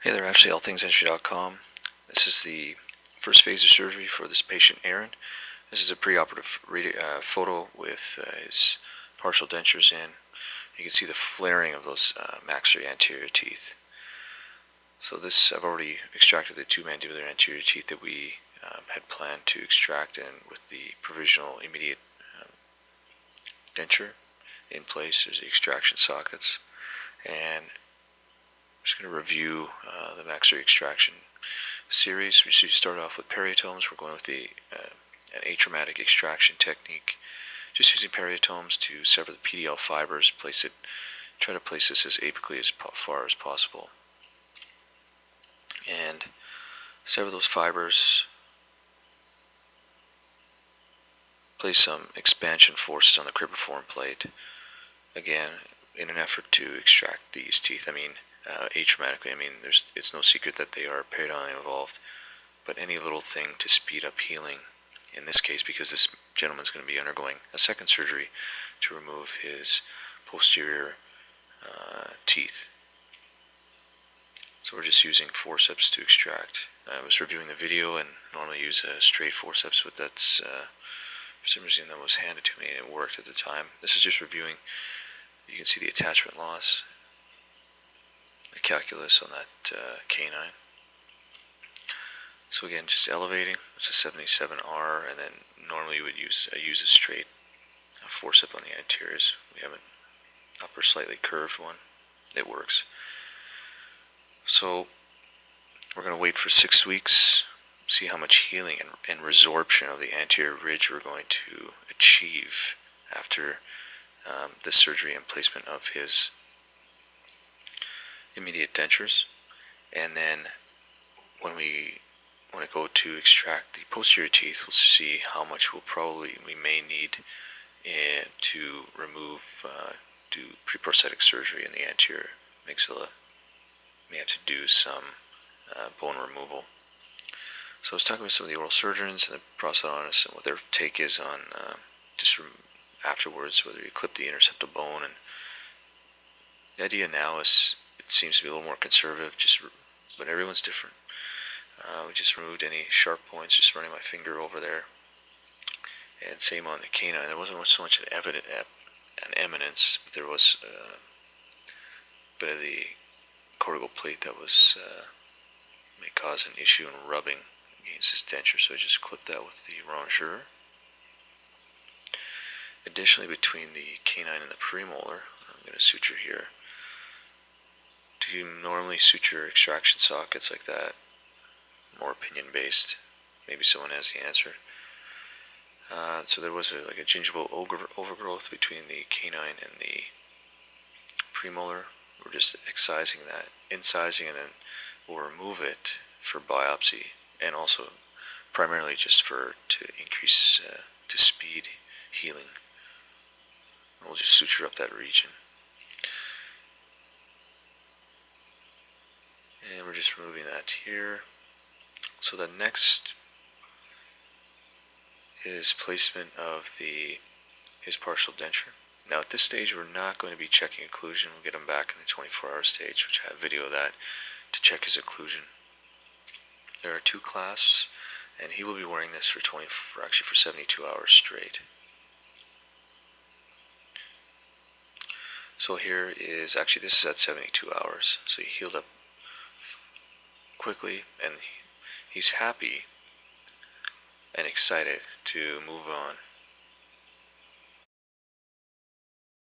Hey there, actually allthingsdenture.com. This is the first phase of surgery for this patient, Aaron. This is a preoperative photo with his partial dentures in. You can see the flaring of those maxillary anterior teeth. So this, I've already extracted the two mandibular anterior teeth that we had planned to extract, and with the provisional immediate denture in place, there's the extraction sockets. And I'm just going to review the maxillary extraction series. We start off with periotomes. We're going with an atraumatic extraction technique, just using periotomes to sever the PDL fibers. Try to place this as apically as far as possible, and sever those fibers. Place some expansion forces on the cribriform plate, again in an effort to extract these teeth. Atraumatically. It's no secret that they are periodontally involved, but any little thing to speed up healing, in this case because this gentleman's going to be undergoing a second surgery to remove his posterior teeth. So we're just using forceps to extract. I was reviewing the video and normally use a straight forceps, but that's for some reason that was handed to me and it worked at the time. This is just reviewing. You can see the attachment loss, the calculus on that canine. So again, just elevating. It's a 77R, and then normally you would use a straight forceps on the anteriors. We have an upper slightly curved one. It works. So we're going to wait for 6 weeks, see how much healing and resorption of the anterior ridge we're going to achieve after this surgery and placement of his immediate dentures. And then when we go to extract the posterior teeth, we'll see how much we may need to remove, do pre-prosthetic surgery in the anterior maxilla. May have to do some bone removal. So I was talking with some of the oral surgeons and the prosthodontists and what their take is on afterwards, whether you clip the interceptal bone. And the idea now is, it seems to be a little more conservative, but everyone's different. We just removed any sharp points, just running my finger over there. And same on the canine. There wasn't so much an eminence, but there was a bit of the cortical plate that may cause an issue in rubbing against his denture, so I just clipped that with the rongeur. Additionally, between the canine and the premolar, I'm going to suture here. Do you normally suture extraction sockets like that? More opinion based. Maybe someone has the answer. So there was a gingival overgrowth between the canine and the premolar. We're just excising that, incising, and then we'll remove it for biopsy, and also primarily just to increase to speed healing. We'll just suture up that region. And we're just removing that here. So the next is placement of his partial denture. Now at this stage we're not going to be checking occlusion. We'll get him back in the 24-hour stage, which I have video of that, to check his occlusion. There are 2 clasps, and he will be wearing this for 72 hours straight. So here is, actually this is at 72 hours, so he healed up quickly, and he's happy and excited to move on.